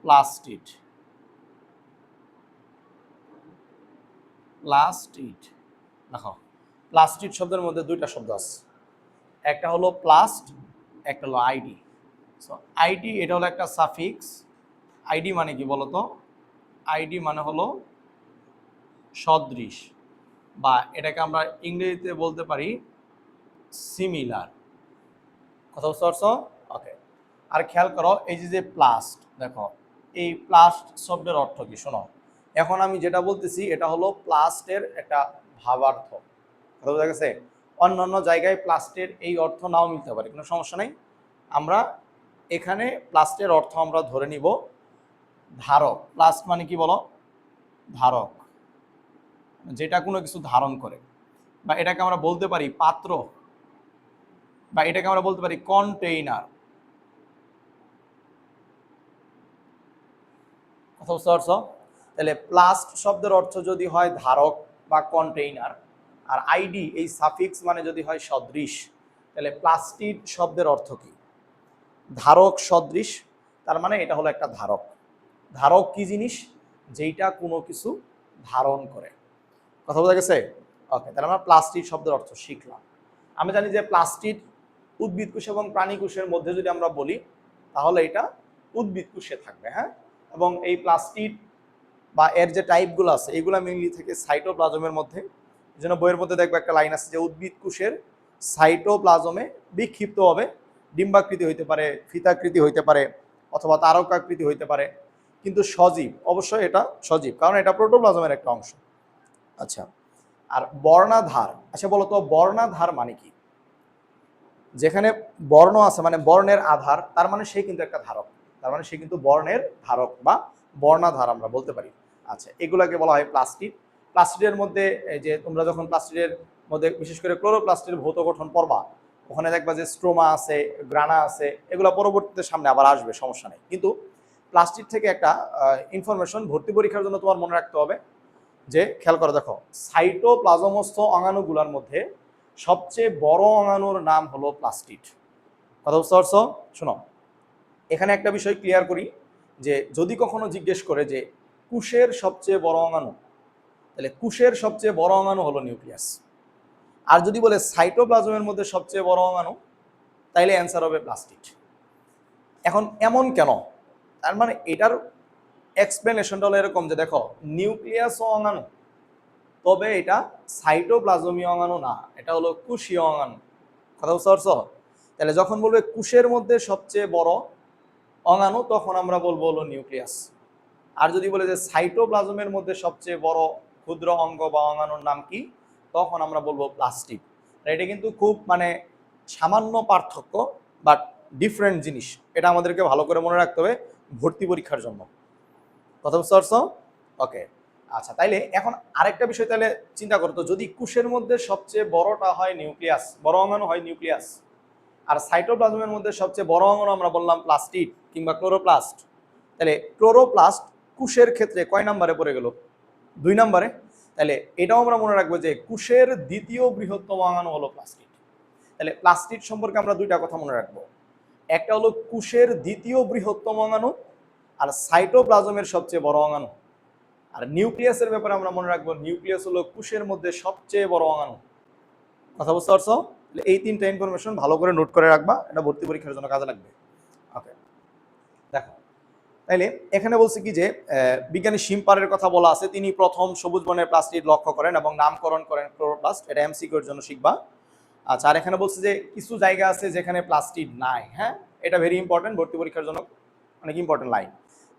Plastid. Plastid দেখো, plastid শব্দের মধ্যে দুইটা শব্দ আছে, একটা হলো প্লাস্ট, একটা হলো আইডি। সো আইডি এটা হলো একটা সাফিক্স। আইডি মানে কি বলতো? আইডি মানে হলো সদৃশ, বা এটাকে আমরা ইংরেজিতে বলতে পারি সিমিলার। কথা বুঝতে পারছো? ওকে। আর খেয়াল করো, এই যে প্লাস্ট, দেখো এই প্লাস্ট শব্দের অর্থ কি শোনো। এখন আমি যেটা বলতেছি এটা হলো প্লাস্টের একটা ভাবার্থ। কথা বোঝা গেছে? অন্যান্য জায়গায় প্লাস্টের এই অর্থ নাও মিলতে পারে, কোনো সমস্যা নেই। আমরা এখানে প্লাস্টের অর্থ আমরা ধরে নিব ধারক। প্লাস্ট মানে কি বলো? ধারক, যেটা কোনো কিছু ধারণ করে। বা এটাকে আমরা বলতে পারি পাত্র, বা এটাকে আমরা বলতে পারি কন্টেইনার। কথা বুঝতে পারছো? তাহলে প্লাস্ট শব্দের অর্থ যদি হয় ধারক বা কন্টেইনার, আর আইডি এই সাফিক্স মানে যদি হয় সদৃশ, তাহলে প্লাস্টিড শব্দের অর্থ কি? ধারক সদৃশ, তার মানে এটা হলো একটা ধারক। ধারক কি জিনিস? যেইটা কোনো কিছু ধারণ করে। কথা বোঝা গেছে? ওকে, তাহলে আমরা প্লাস্টিড শব্দের অর্থ শিখলাম। আমি জানি যে প্লাস্টিড উদ্ভিদ কোষ এবং প্রাণী কোষের মধ্যে যদি আমরা বলি তাহলে এটা উদ্ভিদ কোষে থাকবে। হ্যাঁ, এবং এই প্লাস্টিড বা এর যে টাইপগুলো আছে এগুলো মেইনলি থেকে সাইটোপ্লাজমের মধ্যে। এই জন্য বইয়ের মধ্যে দেখবো একটা লাইন আছে যে উদ্ভিদ কোষের সাইটোপ্লাজমে বিক্ষিপ্তভাবে ডিম্বাকৃতি হইতে পারে, ফিতাকৃতি হইতে পারে, অথবা তারকাকৃতি হইতে পারে, কিন্তু সজীব। অবশ্যই এটা সজীব, কারণ এটা প্রোটোপ্লাজমের একটা অংশ। আচ্ছা, আর বর্ণাধার, আচ্ছা বলো তো বর্ণাধার মানে কি? যেখানে বর্ণ আছে মানে বর্ণের আধার, তার মানে সে কিন্তু একটা ধারক, তার মানে সে কিন্তু বর্ণের ধারক বা বর্ণাধার আমরা বলতে পারি। আচ্ছা, এগুলাকে বলা হয় প্লাস্টিড। প্লাস্টিডের মধ্যে এই যে তোমরা যখন প্লাস্টিডের মধ্যে বিশেষ করে ক্লোরোপ্লাস্টের ভৌত গঠন পড়বা, ওখানে দেখবা যে স্ট্রোমা আছে, গ্রানা আছে, এগুলো পরবর্তীতে সামনে আবার আসবে, সমস্যা নেই। কিন্তু প্লাস্টিড থেকে একটা ইনফরমেশন ভর্তি পরীক্ষার জন্য তোমার মনে রাখতে হবে যে, খেয়াল করে দেখো, সাইটোপ্লাজমস্থ অঙ্গাণুগুলোর মধ্যে সবচেয়ে বড় অঙ্গাণুর নাম হলো প্লাস্টিড। কথা বুঝতে পারছো? শোনো, এখানে একটা বিষয় ক্লিয়ার করি যে যদি কখনো জিজ্ঞেস করে যে কোষের সবচেয়ে বড় অঙ্গাণু, তাহলে কোষের সবচেয়ে বড় অঙ্গাণু হলো নিউক্লিয়াস। আর যদি বলে সাইটোপ্লাজমের মধ্যে সবচেয়ে বড় অঙ্গাণু, তাইলে অ্যান্সার হবে প্লাস্টিড। এখন এমন কেন? তার মানে এটার এক্সপ্লেনেশনটা হলো এরকম যে দেখো, নিউক্লিয়াস ও অঙ্গাণু, তবে এটা সাইটোপ্লাজমীয় অঙ্গাণু না, এটা হলো কোষীয় অঙ্গাণু। কথা বুঝতে পারছো? তাহলে যখন বলবে কোষের মধ্যে সবচেয়ে বড় অঙ্গাণু, তখন আমরা বলবো হলো নিউক্লিয়াস। আর যদি বলে যে সাইটোপ্লাজমের মধ্যে সবচেয়ে বড় ক্ষুদ্র অঙ্গ বা অঙ্গাণুর নাম কি, তখন আমরা বলবো প্লাস্টিড। এটা কিন্তু খুব মানে সামান্য পার্থক্য, বাট ডিফারেন্ট জিনিস। এটা আমাদেরকে ভালো করে মনে রাখতে হবে ভর্তি পরীক্ষার জন্য। কথা বুঝতে পারছো? ওকে। আচ্ছা, তাইলে এখন আরেকটা বিষয় তাহলে চিন্তা করতো, যদি কোষের মধ্যে সবচেয়ে বড়টা হয় নিউক্লিয়াস, বড় অঙ্গাণু হয় নিউক্লিয়াস, আর সাইটোপ্লাজমের মধ্যে সবচেয়ে বড় অঙ্গাণু আমরা বললাম প্লাস্টিড কিংবা ক্লোরোপ্লাস্ট, তাহলে ক্লোরোপ্লাস্ট কোষের ক্ষেত্রে কয় নম্বরে পড়ে গেল? 2 নম্বরে। তাহলে এটাও আমরা মনে রাখবো যে কোষের দ্বিতীয় বৃহত্তম অঙ্গাণু হলো প্লাস্টিড। তাহলে প্লাস্টিড সম্পর্কে আমরা দুইটা কথা মনে রাখবো, একটা হলো কোষের দ্বিতীয় বৃহত্তম অঙ্গাণু, আর সাইটোপ্লাজমের সবচেয়ে বড় অঙ্গাণু। আর নিউক্লিয়াসের ব্যাপারে আমরা মনে রাখবো নিউক্লিয়াস হলো কোষের মধ্যে সবচেয়ে বড় অঙ্গাণু। কথা বুঝতে পারছো? এই 3টা ইনফরমেশন ভালো করে নোট করে রাখবা, এটা ভর্তি পরীক্ষার জন্য কাজে লাগবে। ওকে, দেখো তাইলে এখানে বলছে কি যে বিজ্ঞানী শিম্পারের কথা বলা আছে, তিনি প্রথম সবুজ বর্ণের প্লাস্টিড লক্ষ্য করেন এবং নামকরণ করেন ক্লোরোপ্লাস্ট। এটা এমসিকিউর জন্য শিখবা। আচ্ছা, আর এখানে বলছে যে কিছু জায়গা আছে যেখানে প্লাস্টিড নাই। হ্যাঁ, এটা ভেরি ইম্পর্টেন্ট, ভর্তি পরীক্ষার জন্য অনেক ইম্পর্টেন্ট লাইন।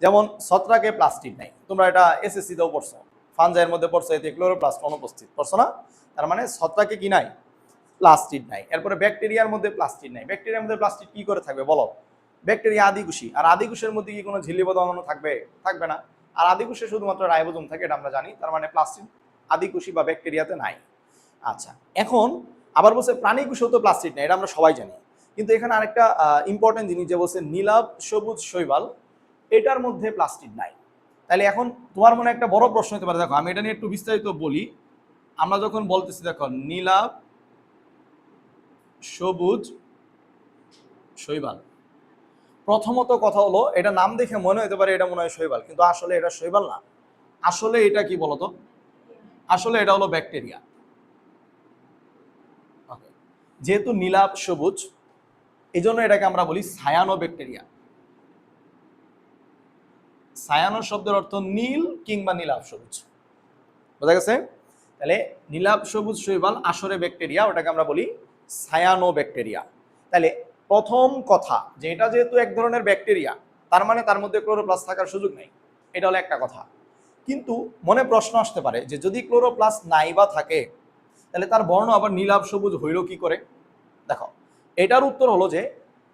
যেমন ছত্রাকে প্লাস্টিড নাই, তোমরা এটা এসএসসি তেও পড়ছো, ফানজাইয়ের মধ্যে পড়ছো, এতে ক্লোরোপ্লাস্ট অনুপস্থিত, পড়ছো না? তার মানে ছত্রাকে কি নাই? প্লাস্টিড নাই। এরপরে ব্যাকটেরিয়ার মধ্যে প্লাস্টিড নাই। ব্যাকটেরিয়ার মধ্যে প্লাস্টিড কি করে থাকবে বলো? ব্যাকটেরিয়া আদিকোষী, আর আদিকোষের মধ্যে কি কোনো ঝিল্লিবদ্ধ অঙ্গাণু থাকবে? থাকবে না। আর আদিকোষে শুধুমাত্র রাইবোজোম থাকে, এটা আমরা জানি। তার মানে প্লাস্টিড আদিকোষী বা ব্যাকটেরিয়াতে নাই। আচ্ছা, এখন আবার বলছে প্রাণী কোষেও তো প্লাস্টিড নেই, এটা আমরা সবাই জানি। কিন্তু এখানে আরেকটা ইম্পর্টেন্ট জিনিস যে বলছে নীলাভ সবুজ শৈবাল, এটার মধ্যে প্লাস্টিড নাই। তাহলে এখন তোমার মনে একটা বড় প্রশ্ন হতে পারে, দেখো আমি এটা নিয়ে একটু বিস্তারিত বলি। আমরা যখন বলতেছি দেখো নীলাভ সবুজ শৈবাল, প্রথমত কথা হলো, এটা নাম দেখে মনে হতে পারে এটা মনে হয় শৈবাল, কিন্তু আসলে এটা শৈবাল না। আসলে এটা কি বলতো? আসলে এটা হলো ব্যাকটেরিয়া। যেহেতু নীলাভ সবুজ, এই জন্য এটাকে আমরা বলি সায়ানো ব্যাকটেরিয়া। সায়ানো শব্দের অর্থ নীল কিংবা নীলাভ সবুজ। বোঝা গেছে? তাহলে নীলাভ সবুজ শৈবাল আসরে ব্যাকটেরিয়া, ওটাকে আমরা বলি সায়ানো ব্যাকটেরিয়া। তাহলে প্রথম কথা যে এটা যেহেতু এক ধরনের ব্যাকটেরিয়া, তার মানে তার মধ্যে ক্লোরোপ্লাস্ট থাকার সুযোগ নেই, এটা হলো একটা কথা। কিন্তু মনে প্রশ্ন আসতে পারে যে যদি ক্লোরোপ্লাস্ট নাই বা থাকে, তাহলে তার বর্ণ আবার নীলাভ সবুজ হইল কি করে? দেখো, এটার উত্তর হলো যে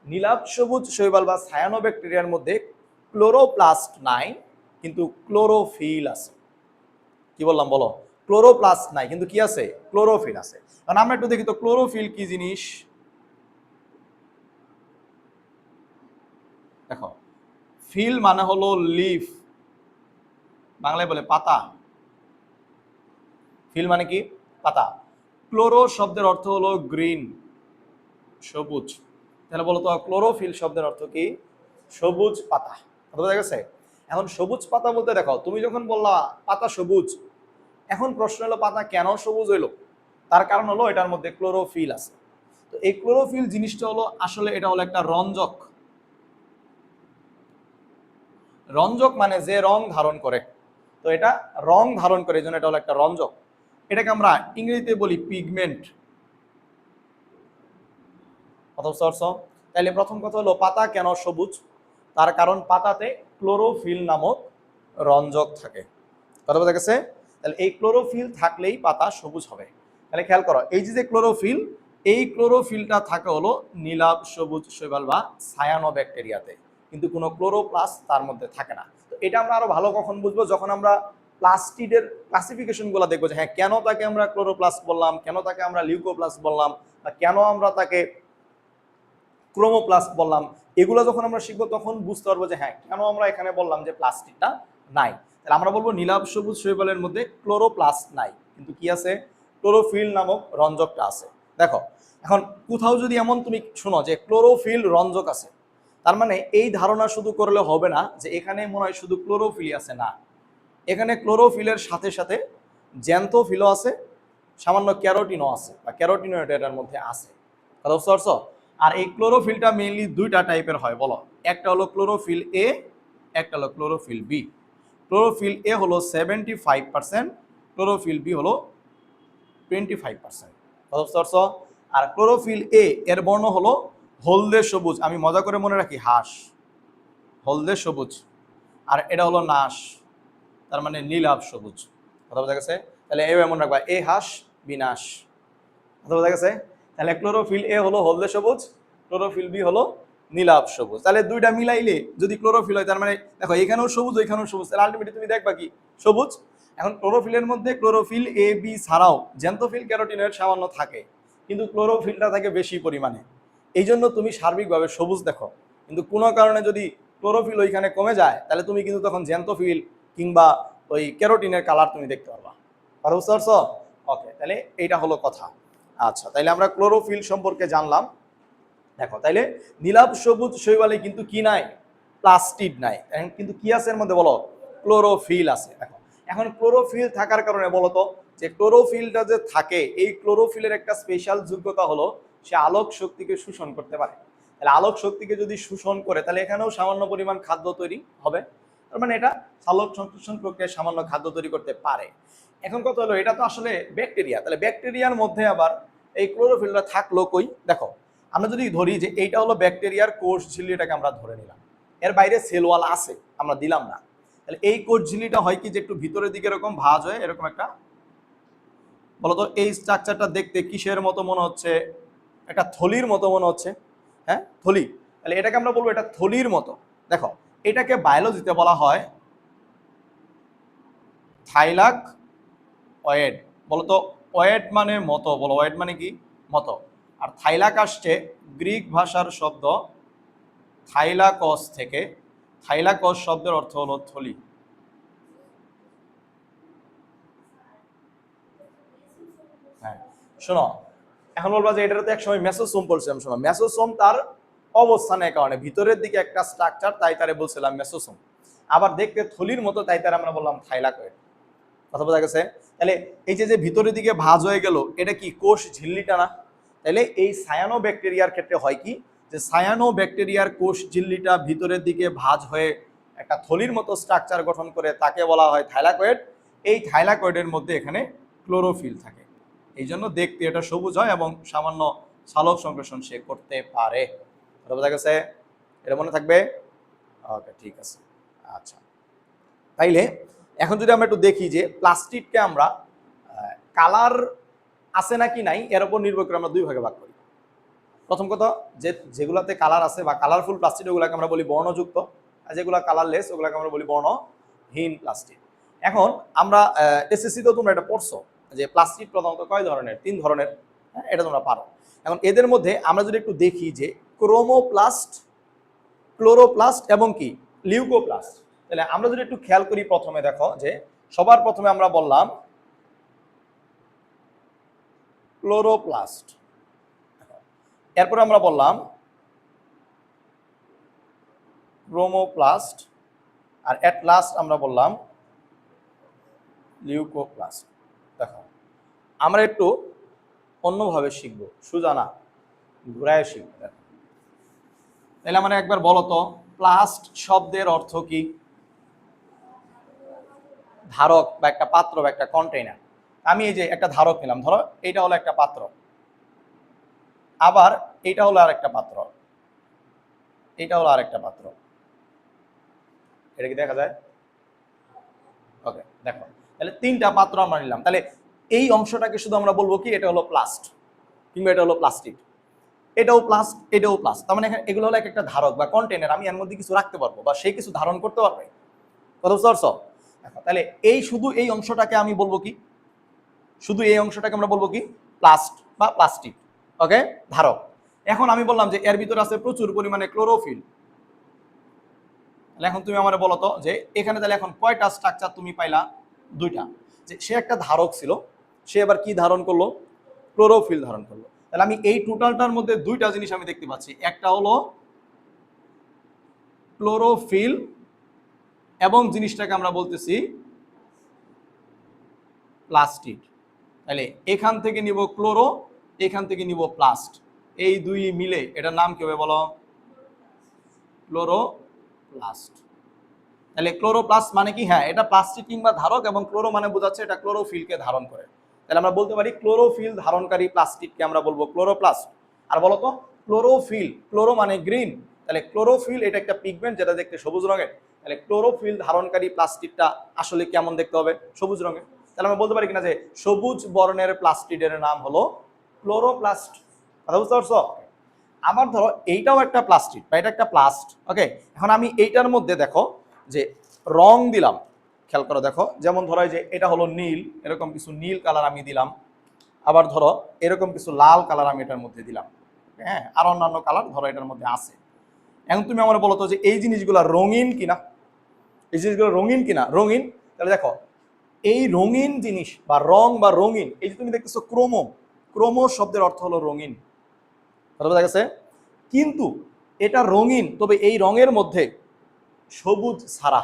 নীলাভ সবুজ শৈবাল বা সায়ানো ব্যাকটেরিয়ার মধ্যে ক্লোরোপ্লাস্ট নাই, কিন্তু ক্লোরোফিল আছে। কি বললাম বলো? ক্লোরোপ্লাস্ট নাই, কিন্তু কি আছে? ক্লোরোফিল আছে। কারণ আমরা একটু দেখি তো ক্লোরোফিল কি জিনিস। দেখো, ফিল মানে হলো লিফ, বাংলায় বলে পাতা। ফিল মানে কি? পাতা। ক্লোরো শব্দের অর্থ হলো গ্রিন, সবুজ। তাহলে বলো তো ক্লোরোফিল শব্দের অর্থ কি? সবুজ পাতা। বোঝা গেছে? এখন সবুজ পাতা বলতে দেখো, তুমি যখন বললা পাতা সবুজ, এখন প্রশ্ন হলো পাতা কেন সবুজ হইলো? তার কারণ হলো এটার মধ্যে ক্লোরোফিল আছে। তো এই ক্লোরোফিল জিনিসটা হলো আসলে এটা হলো একটা রঞ্জক। রঞ্জক মানে যে রং ধারণ করে, তো এটা রং ধারণ করে, এই জন্য এটা হলো একটা রঞ্জক। এটাকে আমরা ইংরেজিতে বলি পিগমেন্ট। তাহলে প্রথম কথা হলো পাতা কেন সবুজ? তার কারণ পাতাতে ক্লোরোফিল নামক রঞ্জক থাকে। কথা বোঝা গেছে? তাহলে এই ক্লোরোফিল থাকলেই পাতা সবুজ হবে। তাহলে খেয়াল করো, এই যে ক্লোরোফিল, এই ক্লোরোফিলটা থাকে হলো নীলাভ সবুজ শৈবাল বা সায়ানো ব্যাকটেরিয়াতে, কিন্তু কোনো ক্লোরোপ্লাস্ট তার মধ্যে থাকে না। তো এটা আমরা আরো ভালো কখন বুঝবো? যখন আমরা প্লাস্টিডের ক্লাসিফিকেশনগুলো দেখবো, যে হ্যাঁ কেন তাকে আমরা ক্লোরোপ্লাস্ট বললাম, কেন তাকে আমরা লিউকোপ্লাস্ট বললাম, বা কেন আমরা তাকে ক্রোমোপ্লাস্ট বললাম। এগুলো যখন আমরা শিখবো তখন বুঝতে পারবো যে হ্যাঁ কেন আমরা এখানে বললাম যে প্লাস্টিকটা নাই। তাহলে আমরা বলবো নীলাভ সবুজ শৈবালের মধ্যে ক্লোরোপ্লাস্ট নাই, কিন্তু কি আছে? ক্লোরোফিল নামক রঞ্জকটা আছে। দেখো, এখন কোথাও যদি এমন তুমি শোনো যে ক্লোরোফিল রঞ্জক আছে, তার মানে এই ধারণা শুধু করলে হবে না যে এখানে মনে হয় শুধু ক্লোরোফিল আছে, না। এখানে ক্লোরোফিলের সাথে সাথে জ্যান্থোফিলও আছে, সামান্য ক্যারোটিনও আছে, বা ক্যারোটিনও এটার মধ্যে আছে। কথা বুঝতে পারছো? আর এই ক্লোরোফিলটা মেইনলি দুইটা টাইপের হয়, বলো। একটা হলো ক্লোরোফিল এ, একটা হলো ক্লোরোফিল বি। ক্লোরোফিল এ হলো 75%, ক্লোরোফিল বি হলো 25%। কথা বুঝতে পারছো? আর ক্লোরোফিল এ এর বর্ণ হলো হলদে সবুজ। আমি মজা করে মনে রাখি হাঁস, হলদে সবুজ। আর এটা হলো নাশ, তার মানে নীলাভ সবুজ। কথা বোঝা গেছে? তাহলে এ এমন রাখবা, এ হাঁস বিনাশ। কথা বোঝা গেছে? তাহলে ক্লোরোফিল এ হলো হলদে সবুজ, ক্লোরোফিল বি হলো নীলাভ সবুজ। তাহলে দুইটা মিলাইলে যদি ক্লোরোফিল হয়, তার মানে দেখো এখানেও সবুজ ওইখানেও সবুজ, তাহলে আলটিমেটলি তুমি দেখবা কি? সবুজ। এখন ক্লোরোফিলের মধ্যে ক্লোরোফিল এ বি ছাড়াও জ্যান্থোফিল ক্যারোটিনের সামান্য থাকে, কিন্তু ক্লোরোফিলটা থাকে বেশি পরিমাণে। এই জন্য তুমি সার্বিকভাবে সবুজ দেখো, কিন্তু কোনো কারণে যদি ক্লোরোফিল ওইখানে কমে যায়, তাহলে তুমি কিন্তু তখন জ্যান্থোফিল কিংবা ওই ক্যারোটিনের কালার তুমি দেখতে পারবা। কথা বুঝতে পারছো? ওকে, তাহলে এইটা হলো কথা। আচ্ছা, তাইলে আমরা ক্লোরোফিল সম্পর্কে জানলাম। দেখো, তাইলে নীলাভ সবুজ শৈবালে কিন্তু কি নাই? প্লাস্টিড নাই। কিন্তু কি আছে এর মধ্যে বলো? ক্লোরোফিল আছে। দেখো, এখন ক্লোরোফিল থাকার কারণে বলো তো, যে ক্লোরোফিলটা যে থাকে, এই ক্লোরোফিলের একটা স্পেশাল যোগ্যতা হলো সে আলোক শক্তিকে শোষণ করতে পারে। তাহলে আলোক শক্তিকে যদি শোষণ করে, তাহলে এখানেও সামান্য পরিমাণ খাদ্য তৈরি হবে। তার মানে এটা আলোক সংশ্লেষণ প্রক্রিয়ায় সামান্য খাদ্য তৈরি করতে পারে। এখন কথা হলো, এটা তো আসলে ব্যাকটেরিয়া, তাহলে ব্যাকটেরিয়ার মধ্যে আবার এই ক্লোরোফিলটা থাকলো কই? দেখো, আমরা যদি ধরি যে এইটা হলো ব্যাকটেরিয়ার কোষ ঝিল্লি, এটাকে আমরা ধরে নিলাম, এর বাইরে সেল ওয়াল আছে, আমরা দিলাম না। তাহলে এই কোষ ঝিল্লিটা হয় কি, যে একটু ভিতরের দিকে এরকম ভাঁজ হয়, এরকম একটা, বলতো এই স্ট্রাকচারটা দেখতে কিসের মতো মনে হচ্ছে? একটা থলির মতো মনে হচ্ছে। হ্যাঁ, থলি। তাহলে এটাকে আমরা বলবো এটা থলির মতো। দেখো, এটাকে বায়োলজিতে বলা হয় থাইলাক ওয়েড। বলতো ওয়েড মানে মতো, বলো ওয়েড মানে কি? মতো। আর থাইলাক আসছে গ্রিক ভাষার শব্দ থাইলাকস থেকে। থাইলাকস শব্দের অর্থ হলো থলি। হ্যাঁ, শোনো, এখন বলবা যে এটাতে এক সময় মেসোসোম বলছিলাম। শোনো, মেসোসোম তার অবস্থানের কারণে ভিতরের দিকে একটা স্ট্রাকচার, তাই তারে বলছিলাম মেসোসোম। আবার দেখতে থলির মতো, তাই তারে আমরা বললাম থাইলাকয়েড। কথা বোঝা গেছে? তাহলে এই যে ভিতরের দিকে ভাঁজ হয়ে গেল, এটা কি কোষ ঝিল্লিটা না? তাহলে এই সায়ানো ব্যাকটেরিয়ার ক্ষেত্রে হয় কি, যে সায়ানো ব্যাকটেরিয়ার কোষ ঝিল্লিটা ভিতরের দিকে ভাঁজ হয়ে একটা থলির মতো স্ট্রাকচার গঠন করে, তাকে বলা হয় থাইলাকয়েড। এই থাইলাকয়েডের মধ্যে এখানে ক্লোরোফিল থাকে, এই জন্য দেখতে এটা সবুজ হয় এবং সামান্য সালোক সংশ্লেষণ সে করতে পারে। বোঝা গেছে? এটা মনে থাকবে? ওকে, ঠিক আছে। আচ্ছা, তাইলে এখন যদি আমরা একটু দেখি যে প্লাস্টিককে আমরা কালার আছে নাকি নাই এর উপর নির্ভর করে আমরা দুই ভাগে ভাগ করি। প্রথম কথা, যেগুলাতে কালার আছে বা কালারফুল প্লাস্টিক, ওগুলাকে আমরা বলি বর্ণযুক্ত, আর যেগুলো কালারলেস ওগুলাকে আমরা বলি বর্ণহীন প্লাস্টিক। এখন আমরা এসএসসিতেও তোমরা এটা পড়ছো যে প্লাস্টিক প্রধানত কয় ধরনের? 3 ধরনের। হ্যাঁ, এটা তোমরা পারো। এখন এদের মধ্যে আমরা যদি একটু দেখি যে ক্রোমোপ্লাস্ট, ক্লোরোপ্লাস্ট এবং কি লিউকোপ্লাস্ট, তাহলে আমরা যদি একটু খেয়াল করি, প্রথমে দেখো যে সবার প্রথমে আমরা বললাম ক্লোরোপ্লাস্ট, এরপর আমরা বললাম ক্রোমোপ্লাস্ট, আর এট লাস্ট আমরা বললাম লিউকোপ্লাস্ট। দেখো আমরা একটু অন্যভাবে শিখবো, সোজা না, ঘুরায় শিখবো। তাহলে আমরা একবার বলো তো, প্লাস্ট শব্দের অর্থ কি? ধারক বা একটা পাত্র বা একটা কন্টেইনার। আমি এই যে একটা ধারক নিলাম, ধরো এইটা হলো একটা পাত্র, আবার এইটা হলো আরেকটা পাত্র, এইটা হলো আরেকটা পাত্র। এটা কি দেখা যায়? ওকে, দেখো তাহলে 3টা পাত্র আমরা নিলাম। তাহলে এই অংশটাকে শুধু আমরা বলবো কি, এটা হলো প্লাস্ট, কিংবা এটা হলো প্লাস্টিক। এটাও প্লাস্ট, এটাও প্লাস্ট। তার মানে এখানে এগুলো হলো একটা ধারক বা কন্টেইনার, আমি এর মধ্যে কিছু রাখতে পারবো বা সে কিছু ধারণ করতে পারবে। কথা বুঝতে পারছো? তাহলে এই শুধু এই অংশটাকে আমি বলবো কি, শুধু এই অংশটাকে আমরা বলবো কি, প্লাস্ট বা প্লাস্টিক। ওকে, ধারক। এখন আমি বললাম যে এর ভিতরে আছে প্রচুর পরিমাণে ক্লোরোফিল। তাহলে এখন তুমি আমারে বলো তো যে এখানে তাহলে এখন কয়টা স্ট্রাকচার তুমি পাইলা? 2টা। যে সে একটা ধারক ছিল, সে এবার কি ধারণ করলো? ক্লোরোফিল ধারণ করলো। তাহলে আমি এই টোটালটার মধ্যে 2টা জিনিস আমি দেখতে পাচ্ছি, একটা হলো ক্লোরোফিল এবং জিনিসটাকে আমরা বলতেছি প্লাস্টিক। তাহলে এখান থেকে নিব ক্লোরো, এখান থেকে নিব প্লাস্ট, এই দুই মিলে এটার নাম কি হবে বলো? ক্লোরোপ্লাস্ট। তাহলে ক্লোরোপ্লাস্ট মানে কি? হ্যাঁ, এটা প্লাস্টিক কিংবা ধারক, এবং ক্লোরো মানে বোঝাচ্ছে এটা ক্লোরোফিলকে ধারণ করে। তাহলে আমরা বলতে পারি ক্লোরোফিল ধারণকারী প্লাস্টিককে আমরা বলবো ক্লোরোপ্লাস্ট। আর বলো তো ক্লোরোফিল, ক্লোরো মানে গ্রিন, তাহলে ক্লোরোফিল এটা একটা পিগমেন্ট যেটা দেখতে সবুজ রঙের। তাহলে ক্লোরোফিল ধারণকারী প্লাস্টিকটা আসলে কেমন দেখতে হবে? সবুজ রঙের। তাহলে আমরা বলতে পারি কিনা যে সবুজ বর্ণের প্লাস্টিকের নাম হলো ক্লোরোপ্লাস্ট। কথা বুঝতে পারছো? আবার ধরো এইটাও একটা প্লাস্টিক বা এটা একটা প্লাস্ট। ওকে, এখন আমি এইটার মধ্যে দেখো যে রং দিলাম, খেয়াল করো, দেখো যেমন ধরো যে এটা হলো নীল, এরকম কিছু নীল কালার আমি দিলাম। আবার ধরো এরকম কিছু লাল কালার আমি এটার মধ্যে দিলাম। হ্যাঁ, আর অন্যান্য কালার ধরো এটার মধ্যে আছে। এখন তুমি আমার বলো তো যে এই জিনিসগুলো রঙিন কিনা? এই জিনিসগুলো রঙিন কিনা? রঙিন। তাহলে দেখো এই রঙিন জিনিস বা রং বা রঙিন, এই যে তুমি দেখতেছো ক্রোমো, ক্রোমো শব্দের অর্থ হলো রঙিন। কথা বোঝা গেছে? কিন্তু এটা রঙিন, তবে এই রঙের মধ্যে সবুজ ছাড়া,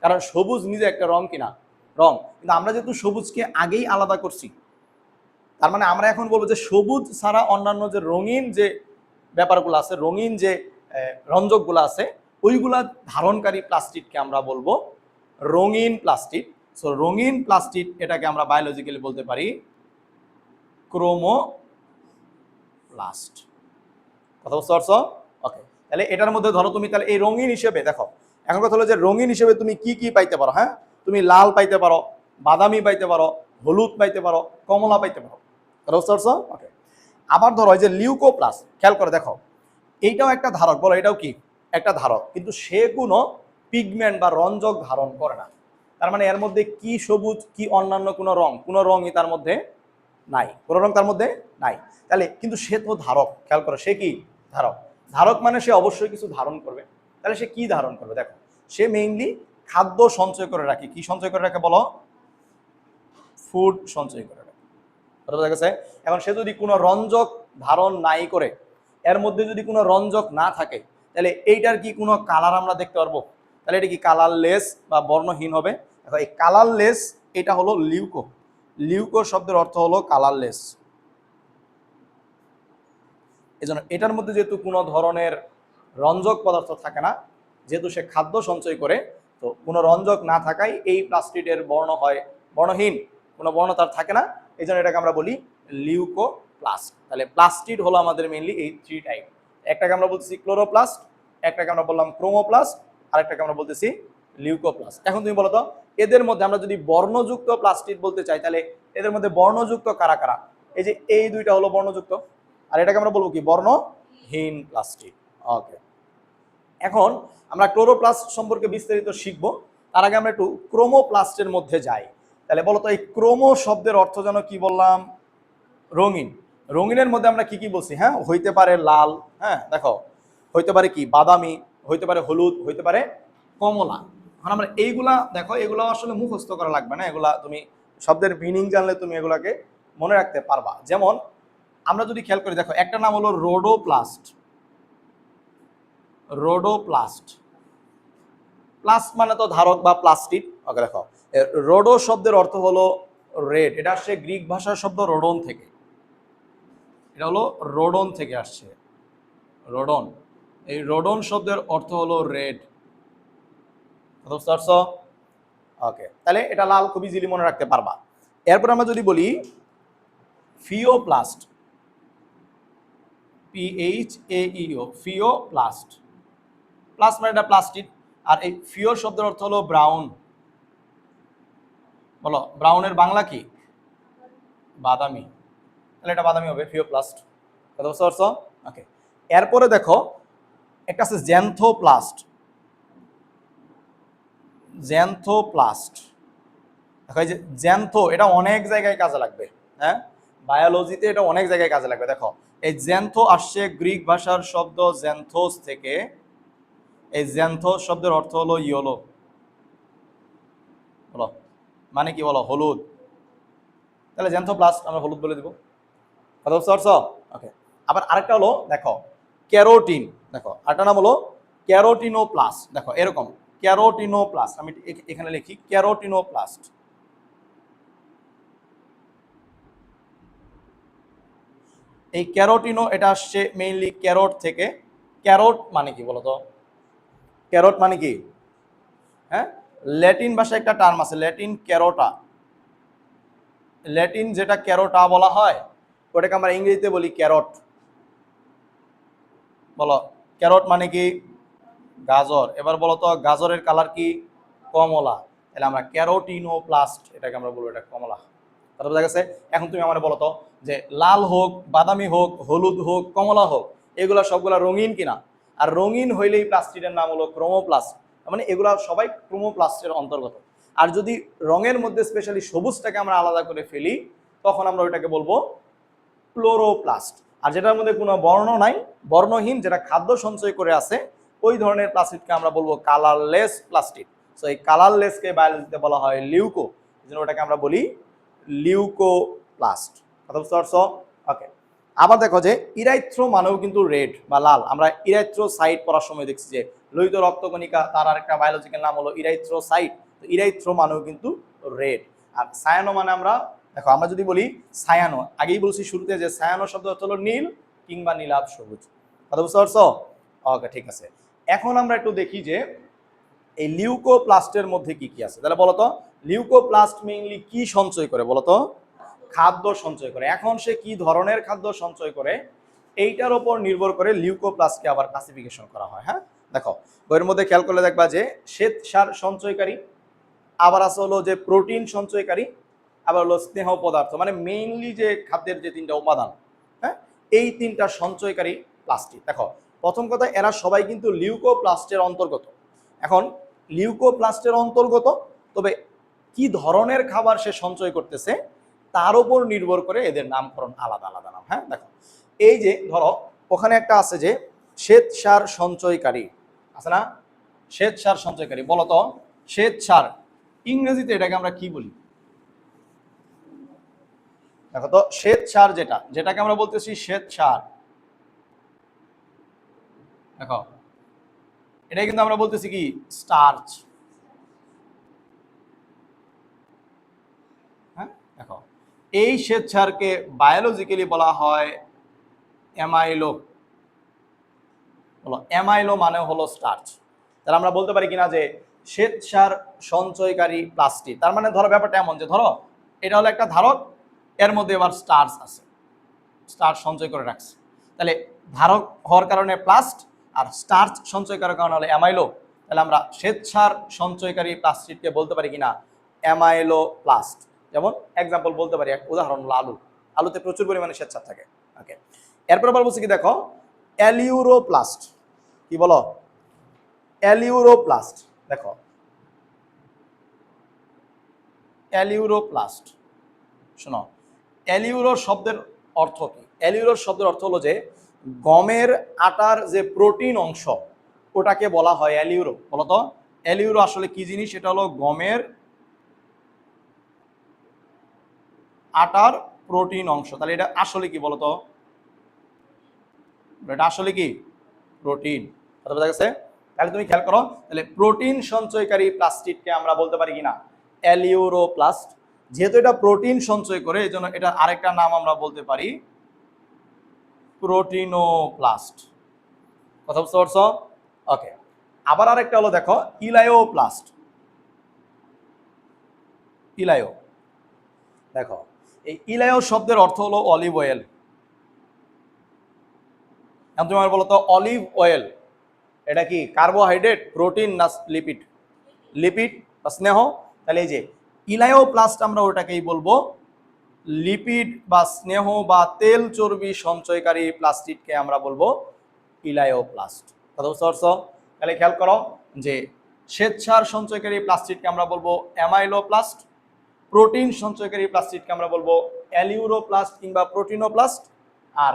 কারণ সবুজ নিজে একটা রং কিনা? রং। কিন্তু আমরা যেহেতু সবুজকে আগেই আলাদা করছি, তার মানে আমরা এখন বলবো যে সবুজ ছাড়া অন্যান্য যে রঙিন যে ব্যাপারগুলো আছে, রঙিন যে রঞ্জকগুলো আছে, ওইগুলা ধারণকারী প্লাস্টিককে আমরা বলবো রঙিন প্লাস্টিক। সো রঙিন প্লাস্টিক এটাকে আমরা বায়োলজিক্যালি বলতে পারি ক্রোমোপ্লাস্ট। কথা বুঝতে পারছো? ওকে, তাহলে এটার মধ্যে ধরো তুমি তাহলে এই রঙিন হিসেবে দেখো, এখন কথা হলো যে রঙিন হিসেবে তুমি কি কি পাইতে পারো? হ্যাঁ, তুমি লাল পাইতে পারো, বাদামি পাইতে পারো, হলুদ পাইতে পারো, কমলা পাইতে পারো। কথা বুঝতে পারছো? ওকে, আবার ধরো এই যে লিউকোপ্লাস্ট, খেয়াল করে দেখো, এইটাও একটা ধারক। বলো এটাও কি? একটা ধারক, কিন্তু সে কোনো পিগমেন্ট বা রঞ্জক ধারণ করে না। তার মানে এর মধ্যে কি সবুজ কি অন্যান্য কোনো রঙই তার মধ্যে নাই, কোনো রং তার মধ্যে নাই। তাহলে কিন্তু সে তো ধারক, খেয়াল করো, সে কি? ধারক। ধারক মানে সে অবশ্যই কিছু ধারণ করবে। তাহলে সে কি ধারণ করবে? দেখো, সে মেইনলি খাদ্য সঞ্চয় করে রাখে। কি সঞ্চয় করে রাখে বলো? ফুড সঞ্চয় করে রাখে। বুঝা গেছে? এখন সে যদি কোনো রঞ্জক ধারণ নাই করে, এর মধ্যে যদি কোনো রঞ্জক না থাকে তাহলে এইটার কি কোনো কালার আমরা দেখতে পারবো? তাহলে এটা কি কালারলেস বা বর্ণহীন হবে। দেখো এই কালারলেস এটা হলো লিউকো। লিউকো শব্দের অর্থ হলো কালারলেস। এজন্য এটার মধ্যে যেহেতু কোনো ধরনের রঞ্জক পদার্থ থাকে না, যেহেতু সে খাদ্য সঞ্চয় করে, তো কোনো রঞ্জক না থাকায় এই প্লাস্টিডের বর্ণ হয় বর্ণহীন, কোনো বর্ণ তার থাকে না, এই জন্য এটাকে আমরা বলি লিউকোপ্লাস্ট। তাহলে প্লাস্টিড হলো আমাদের মেইনলি এই 3 টাইপ। একটাকে আমরা বলতেছি ক্লোরোপ্লাস্ট, একটাকে আমরা বললাম ক্রোমোপ্লাস্ট, আরেকটাকে আমরা বলতেছি লিউকোপ্লাস্ট। এখন তুমি বলো তো এদের মধ্যে আমরা যদি বর্ণযুক্ত প্লাস্টিড বলতে চাই তাহলে এদের মধ্যে বর্ণযুক্ত কারা কারা? এই যে এই দুইটা হলো বর্ণযুক্ত, আর এটাকে আমরা বলবো কি বর্ণহীন প্লাস্টিড। ওকে, এখন আমরা ক্লোরোপ্লাস্ট সম্পর্কে বিস্তারিত শিখব। তার আগে আমরা একটু ক্রোমোপ্লাস্টের মধ্যে যাই। তাহলে বলতো এই ক্রোমো শব্দের অর্থ যেন কি বললাম? রঙিন। রঙিনের মধ্যে আমরা কি কি বলছি? হ্যাঁ, হইতে পারে লাল, হ্যাঁ দেখো, হইতে পারে কি বাদামি, হইতে পারে হলুদ, হইতে পারে কমলা। এখন আমরা এইগুলা দেখো, এগুলো আসলে মুখস্থ করা লাগবে না, এগুলা তুমি শব্দের মিনিং জানলে তুমি এগুলাকে মনে রাখতে পারবা। যেমন আমরা যদি খেয়াল করি, দেখো একটা নাম হলো রোডোপ্লাস্ট। রোডোপ্লাস্ট, প্লাস্ট মানে তো ধারক বা প্লাস্টিক। ওকে, দেখো রোডো শব্দের অর্থ হলো রেড। এটা আসছে গ্রিক ভাষার শব্দ রোডন থেকে। এটা হলো রোডন থেকে আসছে, রোডন। এই রোডন শব্দের অর্থ হলো রেড। ওকে, তাহলে এটা লাল, খুব ইজিলি মনে রাখতে পারবা। এরপর আমরা যদি বলি ফিওপ্লাস্ট, PHAEO, ফিওপ্লাস্ট। প্লাস মানে এটা প্লাস্টিক, আর এই ফিও শব্দের অর্থ হলো ব্রাউন। বলো ব্রাউনের বাংলা কি? বাদামি। তাহলে এটা বাদামি হবে, ফিওপ্লাস্ট। কথা বুঝতে পারছো? ওকে, এরপরে দেখো একটা আছে জ্যান্থোপ্লাস্ট। জ্যান্থোপ্লাস্ট, দেখো এই যে জ্যান্থো, এটা অনেক জায়গায় কাজে লাগবে। হ্যাঁ, বায়োলজিতে এটা অনেক জায়গায় কাজে লাগবে। দেখো এই জ্যান্থো আসছে গ্রিক ভাষার শব্দ জ্যান্থোস থেকে। এই জ্যান্থোস শব্দের অর্থ হলো ইয়েলো। বলো মানে কি? বলো হলুদ। তাহলে জ্যান্থোপ্লাস্ট আমরা হলুদ বলে দিব। কথা বুঝতে পারছো? ওকে, আবার আরেকটা হলো দেখো ক্যারোটিন। দেখো আরেকটা নাম হলো ক্যারোটিনোপ্লাস্ট। দেখো এরকম ক্যারোটিনোপ্লাস্ট, আমি এখানে লিখি ক্যারোটিনোপ্লাস্ট। এই ক্যারোটিনো এটা আসছে মেইনলি ক্যারোট থেকে। ক্যারোট মানে কি বলতো? ক্যারোট মানে কি? হ্যাঁ, ল্যাটিন ভাষায় একটা টার্ম আছে, ল্যাটিন ক্যারোটা। ল্যাটিন যেটা ক্যারোটা বলা হয়, ওটাকে আমরা ইংরেজিতে বলি ক্যারট। বলো ক্যারট মানে কি? গাজর। এবার বলো তো গাজরের কালার কি? কমলা। তাহলে আমরা ক্যারোটিনোপ্লাস্ট এটাকে আমরা বলবো, এটা কমলা। কথা বোঝা গেছে? এখন তুমি আমার বলো তো যে লাল হোক, বাদামি হোক, হলুদ হোক, কমলা হোক, এগুলা সবগুলা রঙিন কিনা? আর রঙিন হইলেই প্লাস্টিকের নাম হলো ক্রোমোপ্লাস্ট। মানে এগুলা সবাই ক্রোমোপ্লাস্টের অন্তর্গত। আর যদি রঙের মধ্যে স্পেশালি সবুজটাকে আমরা আলাদা করে ফেলি, তখন আমরা ওইটাকে বলবো ক্লোরোপ্লাস্ট। আর যেটার মধ্যে কোনো বর্ণ নাই, বর্ণহীন, যেটা খাদ্য সঞ্চয় করে আছে, ওই ধরনের প্লাস্টিককে আমরা বলবো কালারলেস প্লাস্টিক। সো এই কালারলেসকে বায়োলজিতে বলা হয় লিউকো, এই জন্য ওটাকে আমরা বলি লিউকোপ্লাস্ট। কথা বুঝতে পারছো? ওকে, আবার দেখো যে ইরাইথ্রো মানেও কিন্তু রেড বা লাল। আমরা ইরাইথ্রোসাইট পড়ার সময় দেখছি যে লোহিত রক্তকণিকা, তার আরেকটা বায়োলজিক্যাল নাম হলো ইরাইথ্রোসাইট। তো ইরাইথ্রো মানেও কিন্তু রেড। আর সায়ানো মানে আমরা দেখো, আমরা যদি বলি সায়ানো, আগেই বলছি শুরুতে যে সায়ানো শব্দ হলো নীল কিংবা নীলাভ সবুজ। কথা বুঝতে পারছো? ওকে, ঠিক আছে। এখন আমরা একটু দেখি যে এই লিউকোপ্লাস্টের মধ্যে কি কি আছে। তাহলে বলতো লিউকোপ্লাস্ট মেইনলি কি সঞ্চয় করে? বলতো খাদ্য সঞ্চয় করে। এখন সে কি ধরনের খাদ্য সঞ্চয় করে, এইটার উপর নির্ভর করে লিউকোপ্লাস্টকে আবার ক্লাসিফিকেশন করা হয়। হ্যাঁ, দেখো বইয়ের মধ্যে খেয়াল করলে দেখবা যে শ্বেত সার সঞ্চয়কারী, আবার আছে হলো যে প্রোটিন সঞ্চয়কারী, আবার হলো স্নেহ পদার্থ। মানে মেইনলি যে খাদ্যের যে তিনটা উপাদান, হ্যাঁ, এই তিনটা সঞ্চয়কারী প্লাস্টিক। দেখো প্রথম কথা, এরা সবাই কিন্তু লিউকোপ্লাস্টের অন্তর্গত। এখন লিউকোপ্লাস্টের অন্তর্গত, তবে কি ধরনের খাবার সে সঞ্চয় করতেছে তার উপর নির্ভর করে এদের নামকরণ আলাদা আলাদা নাম। হ্যাঁ, দেখো এই যে ধরো ওখানে একটা আছে যে শ্বেত সার সঞ্চয়কারী আছে না? শ্বেত সার সঞ্চয়কারী, বলতো শ্বেত সার ইংরেজিতে এটাকে আমরা কি বলি? দেখো তো শ্বেত সার যেটাকে আমরা বলতেছি শ্বেত সার, দেখো এটাই কিন্তু আমরা বলতেছি কি স্টার্চ। হ্যাঁ দেখো এই শ্বেতসারকে বায়োলজিক্যালি বলা হয় অ্যামাইলো। বলো অ্যামাইলো মানে হলো স্টার্চ। তাহলে আমরা বলতে পারি কিনা যে শ্বেতসার সঞ্চয়কারী প্লাস্টিড, তার মানে ধরো ব্যাপারটা এমন যে ধরো এটা হলো একটা ধারক, এর মধ্যে এবার স্টার্চ আছে, স্টার্চ সঞ্চয় করে রাখছে, তাহলে ধারক হওয়ার কারণে প্লাস্ট আর স্টার্চ সঞ্চয় করার কারণে হলো অ্যামাইলো। তাহলে আমরা শ্বেতসার সঞ্চয়কারী প্লাস্টিডকে বলতে পারি কিনা অ্যামাইলো প্লাস্ট। যেমন এক্সাম্পল বলতে পারি, এক উদাহরণ হলো আলু, আলুতে প্রচুর পরিমাণে শ্বেতসার থাকে। ওকে, এরপর আবার বলছি কি দেখো অ্যালিউরোপ্লাস্ট। কি বলো অ্যালিউরোপ্লাস্ট। দেখো অ্যালিউরোপ্লাস্ট, শোনো অ্যালিউরো শব্দের অর্থ কি? অ্যালিউরোর শব্দের অর্থ হলো যে গমের আটার যে প্রোটিন অংশ ওটাকে বলা হয় অ্যালিউরো। বলতো অ্যালিউরো আসলে কি জিনিস? এটা হলো গমের আটার প্রোটিন অংশ। তাহলে এটা আসলে কি বলতো? এটা আসলে কি প্রোটিন। কথা বোঝা গেছে? তাহলে তুমি খেয়াল করো, তাহলে প্রোটিন সঞ্চয়কারী প্লাস্টিডকে আমরা বলতে পারি কিনা অ্যালিউরোপ্লাস্ট। যেহেতু এটা প্রোটিন সঞ্চয় করে এই জন্য এটার আরেকটা নাম আমরা বলতে পারি প্রোটিনোপ্লাস্ট। কথা বুঝতে পারছো? ওকে, আবার আরেকটা হলো দেখো ইলায়োপ্লাস্ট। ইলায়ো, দেখো এই ইলায়ো শব্দের অর্থ হলো অলিভ অয়েল। এখন তুমি আমার বলো তো অলিভ অয়েল এটা কি কার্বোহাইড্রেট, প্রোটিন না লিপিড? লিপিড বা স্নেহ। তাহলে এই যে ইলায়োপ্লাস্ট আমরা ওটাকেই বলবো লিপিড বা স্নেহ বা তেল চর্বি সঞ্চয়কারী প্লাস্টিডকে আমরা বলবো ইলায়োপ্লাস্ট। কথা বুঝতে পারছো? তাহলে খেয়াল করো যে শ্বেতসার সঞ্চয়কারী প্লাস্টিডকে আমরা বলবো অ্যামাইলোপ্লাস্ট, প্রোটিন সঞ্চয়কারী প্লাস্টিডকে আমরা বলবো অ্যালিউরোপ্লাস্ট কিংবা প্রোটিনোপ্লাস্ট, আর